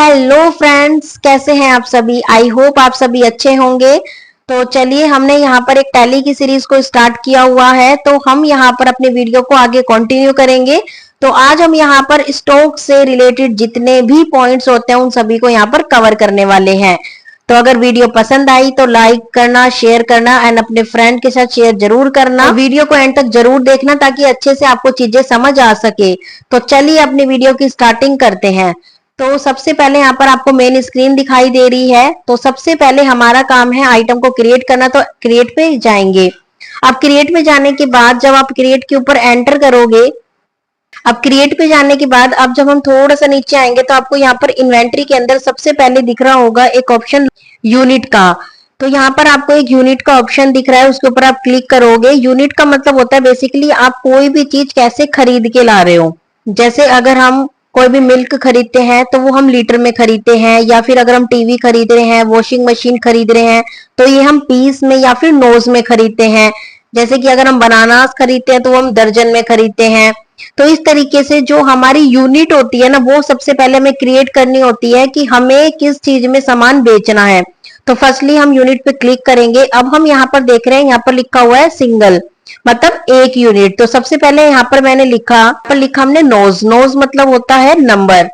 Hello friends, कैसे हैं आप सभी। आई होप आप सभी अच्छे होंगे। तो चलिए, हमने यहाँ पर एक टैली की सीरीज को स्टार्ट किया हुआ है, तो हम यहाँ पर अपने वीडियो को आगे कंटिन्यू करेंगे। तो आज हम यहाँ पर स्टॉक से रिलेटेड जितने भी पॉइंट्स होते हैं उन सभी को यहाँ पर कवर करने वाले हैं। तो अगर वीडियो पसंद आई तो लाइक करना, शेयर करना एंड अपने फ्रेंड के साथ शेयर जरूर करना। तो वीडियो को एंड तक जरूर देखना ताकि अच्छे से आपको चीजें समझ आ सके। तो चलिए अपनी वीडियो की स्टार्टिंग करते हैं। तो सबसे पहले यहाँ पर आपको मेन स्क्रीन दिखाई दे रही है। तो सबसे पहले हमारा काम है आइटम को क्रिएट करना, तो क्रिएट पे जाएंगे। अब क्रिएट पे जाने के बाद जब आप क्रिएट के ऊपर एंटर करोगे, अब क्रिएट पे जाने के बाद अब जब हम थोड़ा सा नीचे आएंगे तो आपको यहाँ पर इन्वेंट्री के अंदर सबसे पहले दिख रहा होगा एक ऑप्शन यूनिट का। तो यहाँ पर आपको एक यूनिट का ऑप्शन दिख रहा है, उसके ऊपर आप क्लिक करोगे। यूनिट का मतलब होता है बेसिकली आप कोई भी चीज कैसे खरीद के ला रहे हो। जैसे अगर हम कोई भी मिल्क खरीदते हैं तो वो हम लीटर में खरीदते हैं, या फिर अगर हम टीवी खरीद रहे हैं, वॉशिंग मशीन खरीद रहे हैं तो ये हम पीस में या फिर नोज में खरीदते हैं। जैसे कि अगर हम बनानास खरीदते हैं तो वो हम दर्जन में खरीदते हैं। तो इस तरीके से जो हमारी यूनिट होती है ना, वो सबसे पहले हमें क्रिएट करनी होती है कि हमें किस चीज में सामान बेचना है। तो फर्स्टली हम यूनिट पे क्लिक करेंगे। अब हम यहाँ पर देख रहे हैं, यहाँ पर लिखा हुआ है सिंगल, मतलब एक यूनिट। तो सबसे पहले यहाँ पर मैंने लिखा हमने नोज। नोज मतलब होता है नंबर।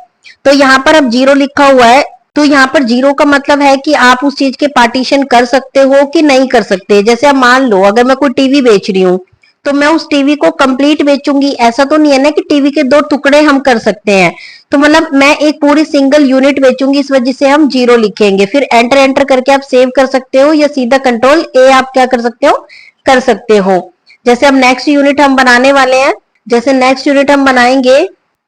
तो यहाँ पर अब 0 लिखा हुआ है, तो यहाँ पर 0 का मतलब है कि आप उस चीज के पार्टीशन कर सकते हो कि नहीं कर सकते। जैसे अब मान लो अगर मैं कोई टीवी बेच रही हूँ तो मैं उस टीवी को कंप्लीट बेचूंगी, ऐसा तो नहीं है ना कि टीवी के 2 टुकड़े हम कर सकते हैं। तो मतलब मैं एक पूरी सिंगल यूनिट बेचूंगी, इस वजह से हम 0 लिखेंगे। फिर एंटर एंटर करके आप सेव कर सकते हो, या सीधा कंट्रोल ए आप क्या कर सकते हो, कर सकते हो। जैसे अब नेक्स्ट यूनिट हम बनाने वाले हैं। जैसे नेक्स्ट यूनिट हम बनाएंगे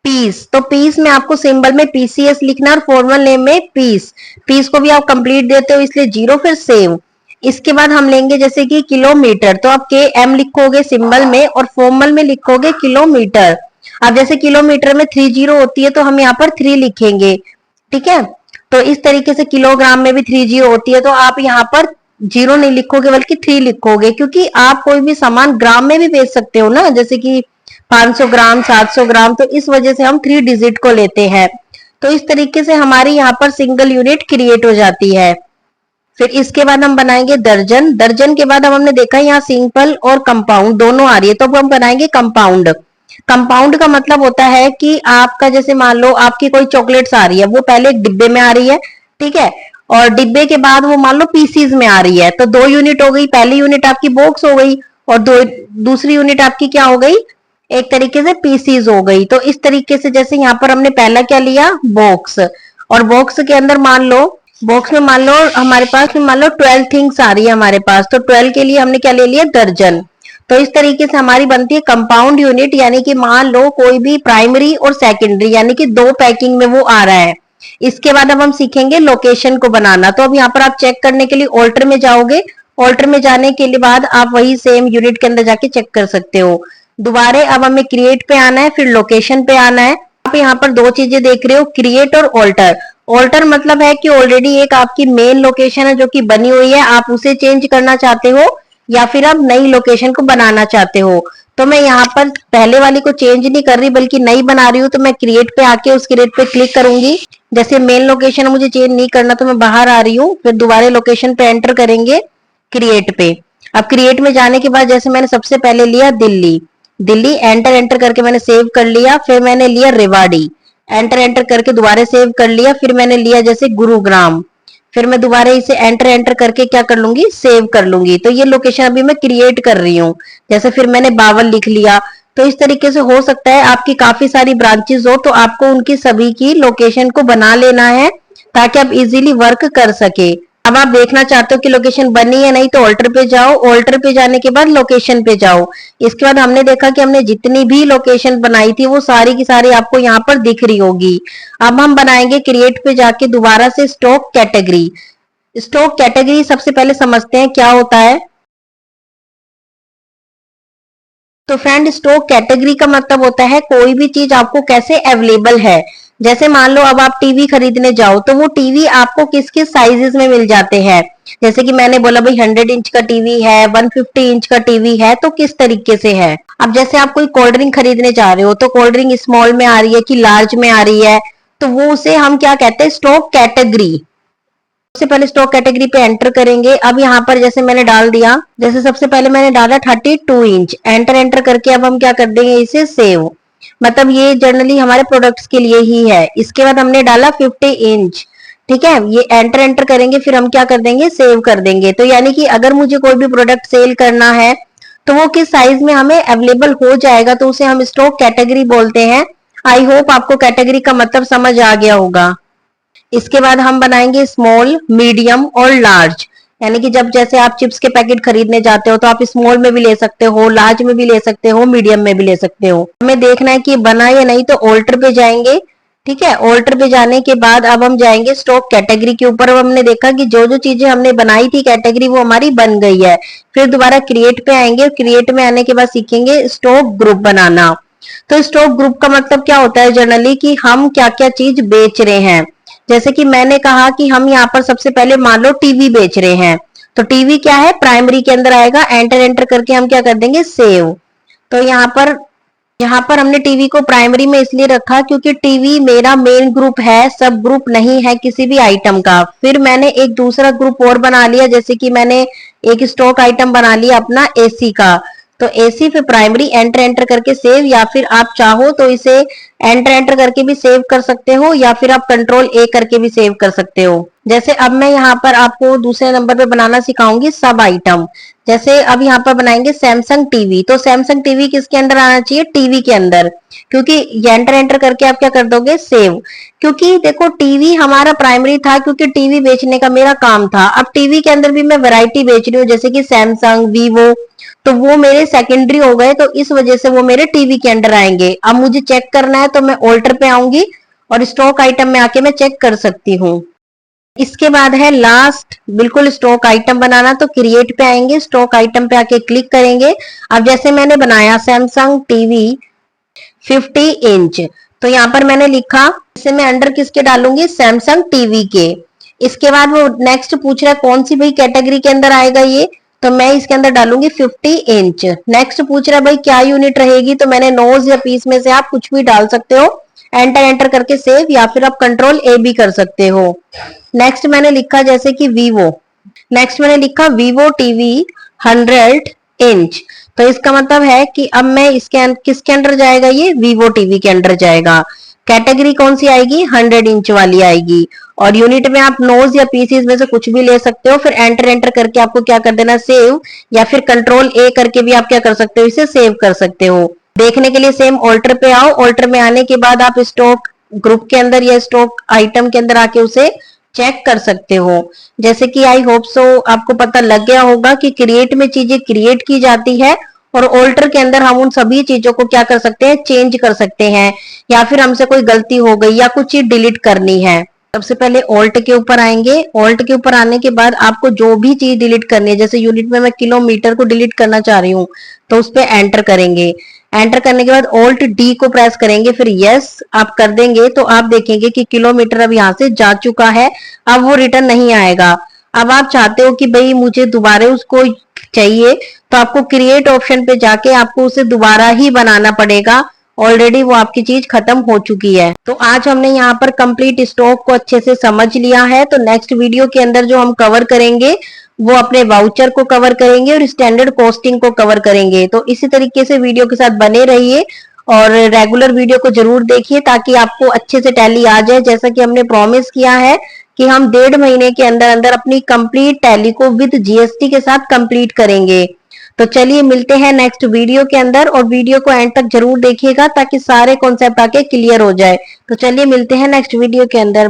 पीस, तो पीस में आपको सिंबल में पीसीएस लिखना और फॉर्मल नेम में पीस। पीस को भी आप कंप्लीट देते हो इसलिए 0, फिर सेव। इसके बाद हम लेंगे जैसे कि किलोमीटर, तो आप के एम लिखोगे सिंबल में और फॉर्मल में लिखोगे किलोमीटर। अब जैसे किलोमीटर में 30 होती है तो हम यहाँ पर 3 लिखेंगे, ठीक है। तो इस तरीके से किलोग्राम में भी 30 होती है, तो आप यहाँ पर 0 नहीं लिखोगे बल्कि 3 लिखोगे, क्योंकि आप कोई भी सामान ग्राम में भी बेच सकते हो ना, जैसे कि 500 ग्राम, 700 ग्राम। तो इस वजह से हम 3 डिजिट को लेते हैं। तो इस तरीके से हमारी यहाँ पर सिंगल यूनिट क्रिएट हो जाती है। फिर इसके बाद हम बनाएंगे दर्जन। दर्जन के बाद अब हमने देखा यहाँ सिंपल और कंपाउंड दोनों आ रही है, तो अब हम बनाएंगे कंपाउंड। कंपाउंड का मतलब होता है कि आपका जैसे मान लो आपकी कोई चॉकलेट्स आ रही है, वो पहले एक डिब्बे में आ रही है, ठीक है, और डिब्बे के बाद वो मान लो पीसीज में आ रही है, तो 2 यूनिट हो गई। पहली यूनिट आपकी बॉक्स हो गई और दूसरी यूनिट आपकी क्या हो गई, एक तरीके से पीसीज हो गई। तो इस तरीके से जैसे यहाँ पर हमने पहला क्या लिया, बॉक्स, और बॉक्स के अंदर मान लो, बॉक्स में मान लो हमारे पास में मान लो 12 थिंग्स आ रही है हमारे पास, तो 12 के लिए हमने क्या ले लिया, दर्जन। तो इस तरीके से हमारी बनती है कंपाउंड यूनिट, यानी कि मान लो कोई भी प्राइमरी और सेकेंडरी यानी कि 2 पैकिंग में वो आ रहा है। इसके बाद अब हम सीखेंगे लोकेशन को बनाना। तो अब यहाँ पर आप चेक करने के लिए ऑल्टर में जाओगे। ऑल्टर में जाने के लिए बाद आप वही सेम यूनिट के अंदर जाके चेक कर सकते हो। दोबारा अब हमें क्रिएट पे आना है, फिर लोकेशन पे आना है। आप यहाँ पर 2 चीजें देख रहे हो, क्रिएट और ऑल्टर। ऑल्टर मतलब है कि ऑलरेडी एक आपकी मेन लोकेशन है जो कि बनी हुई है, आप उसे चेंज करना चाहते हो या फिर आप नई लोकेशन को बनाना चाहते हो। तो मैं यहाँ पर पहले वाली को चेंज नहीं कर रही बल्कि नई बना रही हूँ। तो मैं क्रिएट पे आके उस क्रिएट पे क्लिक करूंगी। जैसे मेन लोकेशन मुझे चेंज नहीं करना तो मैं बाहर आ रही हूँ, फिर दोबारा लोकेशन पे एंटर करेंगे क्रिएट पे। अब क्रिएट में जाने के बाद जैसे मैंने सबसे पहले लिया दिल्ली, दिल्ली एंटर एंटर करके मैंने सेव कर लिया। फिर मैंने लिया रेवाड़ी, एंटर एंटर करके दोबारा सेव कर लिया। फिर मैंने लिया जैसे गुरुग्राम, फिर मैं दोबारा इसे एंटर एंटर करके क्या कर लूंगी, सेव कर लूंगी। तो ये लोकेशन अभी मैं क्रिएट कर रही हूँ। जैसे फिर मैंने 52 लिख लिया। तो इस तरीके से हो सकता है आपकी काफी सारी ब्रांचेस हो, तो आपको उनकी सभी की लोकेशन को बना लेना है ताकि आप इजीली वर्क कर सके। अब आप देखना चाहते हो कि लोकेशन बनी है नहीं, तो ऑल्टर पे जाओ। ऑल्टर पे जाने के बाद लोकेशन पे जाओ। इसके बाद हमने देखा कि हमने जितनी भी लोकेशन बनाई थी वो सारी की सारी आपको यहाँ पर दिख रही होगी। अब हम बनाएंगे क्रिएट पे जाके दोबारा से स्टॉक कैटेगरी। स्टॉक कैटेगरी सबसे पहले समझते हैं क्या होता है। तो फ्रेंड, स्टॉक कैटेगरी का मतलब होता है कोई भी चीज आपको कैसे अवेलेबल है। जैसे मान लो अब आप टीवी खरीदने जाओ तो वो टीवी आपको किस किस साइजेस में मिल जाते हैं। जैसे कि मैंने बोला भाई 100 इंच का टीवी है, 150 इंच का टीवी है, तो किस तरीके से है। अब जैसे आप कोई कोल्ड ड्रिंक खरीदने जा रहे हो तो कोल्ड ड्रिंक स्मॉल में आ रही है कि लार्ज में आ रही है, तो वो उसे हम क्या कहते हैं, स्टॉक कैटेगरी। सबसे पहले स्टॉक कैटेगरी पे एंटर करेंगे। अब यहाँ पर जैसे मैंने डाल दिया, जैसे सबसे पहले मैंने डाला 32 इंच, एंटर एंटर करके अब हम क्या कर देंगे, इसे सेव। मतलब ये जनरली हमारे प्रोडक्ट्स के लिए ही है। इसके बाद हमने डाला 50 इंच, ठीक है, ये एंटर एंटर करेंगे, फिर हम क्या कर देंगे, सेव कर देंगे। तो यानी कि अगर मुझे कोई भी प्रोडक्ट सेल करना है तो वो किस साइज में हमें अवेलेबल हो जाएगा, तो उसे हम स्टॉक कैटेगरी बोलते हैं। आई होप आपको कैटेगरी का मतलब समझ आ गया होगा। इसके बाद हम बनाएंगे स्मॉल, मीडियम और लार्ज। यानी कि जब जैसे आप चिप्स के पैकेट खरीदने जाते हो तो आप स्मॉल में भी ले सकते हो, लार्ज में भी ले सकते हो, मीडियम में भी ले सकते हो। हमें देखना है कि बना या नहीं, तो ऑल्टर पे जाएंगे। ठीक है, ऑल्टर पे जाने के बाद अब हम जाएंगे स्टॉक कैटेगरी के ऊपर। अब हमने देखा कि जो जो चीजें हमने बनाई थी कैटेगरी वो हमारी बन गई है। फिर दोबारा क्रिएट पे आएंगे, क्रिएट में आने के बाद सीखेंगे स्टॉक ग्रुप बनाना। तो स्टॉक ग्रुप का मतलब क्या होता है जनरली, कि हम क्या क्या चीज बेच रहे हैं। जैसे कि मैंने कहा कि हम यहाँ पर सबसे पहले मान लो टीवी बेच रहे हैं, तो टीवी क्या है, प्राइमरी के अंदर आएगा। एंटर एंटर करके हम क्या कर देंगे, सेव। तो यहाँ पर हमने टीवी को प्राइमरी में इसलिए रखा क्योंकि टीवी मेरा मेन ग्रुप है, सब ग्रुप नहीं है किसी भी आइटम का। फिर मैंने एक दूसरा ग्रुप और बना लिया, जैसे कि मैंने एक स्टॉक आइटम बना लिया अपना एसी का। तो एसी फिर प्राइमरी, एंटर एंटर करके सेव, या फिर आप चाहो तो इसे एंटर एंटर करके भी सेव कर सकते हो, या फिर आप कंट्रोल ए करके भी सेव कर सकते हो। जैसे अब मैं यहाँ पर आपको दूसरे नंबर पे बनाना सिखाऊंगी सब आइटम। जैसे अब यहाँ पर बनाएंगे सैमसंग टीवी। तो सैमसंग टीवी किसके अंदर आना चाहिए, टीवी के अंदर, क्योंकि एंटर एंटर करके आप क्या कर दोगे, सेव। क्योंकि देखो टीवी हमारा प्राइमरी था, क्योंकि टीवी बेचने का मेरा काम था। अब टीवी के अंदर भी मैं वैरायटी बेच रही हूँ, जैसे कि सैमसंग, वीवो, तो वो मेरे सेकेंडरी हो गए, तो इस वजह से वो मेरे टीवी के अंडर आएंगे। अब मुझे चेक करना है तो मैं ऑल्टर पे आऊंगी और स्टॉक आइटम में आके मैं चेक कर सकती हूँ। इसके बाद है लास्ट बिल्कुल स्टॉक आइटम बनाना। तो क्रिएट पे आएंगे, स्टॉक आइटम पे आके क्लिक करेंगे। अब जैसे मैंने बनाया सैमसंग टीवी 50 इंच, तो यहाँ पर मैंने लिखा, इसे मैं अंडर किसके डालूंगी, सैमसंग टीवी के। इसके बाद वो नेक्स्ट पूछ रहा है कौन सी भाई कैटेगरी के अंदर आएगा ये, तो मैं इसके अंदर डालूंगी 50 इंच। नेक्स्ट पूछ रहा है भाई क्या यूनिट रहेगी, तो मैंने नोज या पीस में से आप कुछ भी डाल सकते हो। एंटर एंटर करके सेव, या फिर आप कंट्रोल ए भी कर सकते हो। नेक्स्ट मैंने लिखा जैसे कि वीवो, नेक्स्ट मैंने लिखा वीवो टीवी 100 इंच। तो इसका मतलब है कि अब मैं इसके किसके अंडर जाएगा, ये वीवो टीवी के अंडर जाएगा। कैटेगरी कौन सी आएगी, 100 इंच वाली आएगी। और यूनिट में आप नोज या पीसीज में से कुछ भी ले सकते हो। फिर एंटर एंटर करके आपको क्या कर देना, सेव, या फिर कंट्रोल ए करके भी आप क्या कर सकते हो, इसे सेव कर सकते हो। देखने के लिए सेम ऑल्टर पे आओ, ऑल्टर में आने के बाद आप स्टॉक ग्रुप के अंदर या स्टॉक आइटम के अंदर आके उसे चेक कर सकते हो। जैसे कि आई होप सो आपको पता लग गया होगा कि क्रिएट में चीजें क्रिएट की जाती है, और ऑल्टर के अंदर हम उन सभी चीजों को क्या कर सकते हैं, चेंज कर सकते हैं। या फिर हमसे कोई गलती हो गई या कुछ चीज डिलीट करनी है, सबसे पहले ऑल्ट के ऊपर आएंगे। ऑल्ट के ऊपर आने के बाद आपको जो भी चीज डिलीट करनी है, जैसे यूनिट में मैं किलोमीटर को डिलीट करना चाह रही हूँ, तो उस पर एंटर करेंगे। एंटर करने के बाद ऑल्ट डी को प्रेस करेंगे, फिर यस आप कर देंगे, तो आप देखेंगे कि किलोमीटर अब यहाँ से जा चुका है। अब वो रिटर्न नहीं आएगा। अब आप चाहते हो कि भाई मुझे दोबारा उसको चाहिए, तो आपको क्रिएट ऑप्शन पे जाके आपको उसे दोबारा ही बनाना पड़ेगा। ऑलरेडी वो आपकी चीज खत्म हो चुकी है। तो आज हमने यहाँ पर कंप्लीट स्टॉक को अच्छे से समझ लिया है। तो नेक्स्ट वीडियो के अंदर जो हम कवर करेंगे वो अपने वाउचर को कवर करेंगे और स्टैंडर्ड कॉस्टिंग को कवर करेंगे। तो इसी तरीके से वीडियो के साथ बने रहिए और रेगुलर वीडियो को जरूर देखिए, ताकि आपको अच्छे से टैली आ जाए। जैसा कि हमने प्रॉमिस किया है कि हम 1.5 महीने के अंदर अंदर अपनी कंप्लीट टैली को विद जीएसटी के साथ कंप्लीट करेंगे। तो चलिए मिलते हैं नेक्स्ट वीडियो के अंदर, और वीडियो को एंड तक जरूर देखिएगा ताकि सारे कॉन्सेप्ट आके क्लियर हो जाए। तो चलिए मिलते हैं नेक्स्ट वीडियो के अंदर।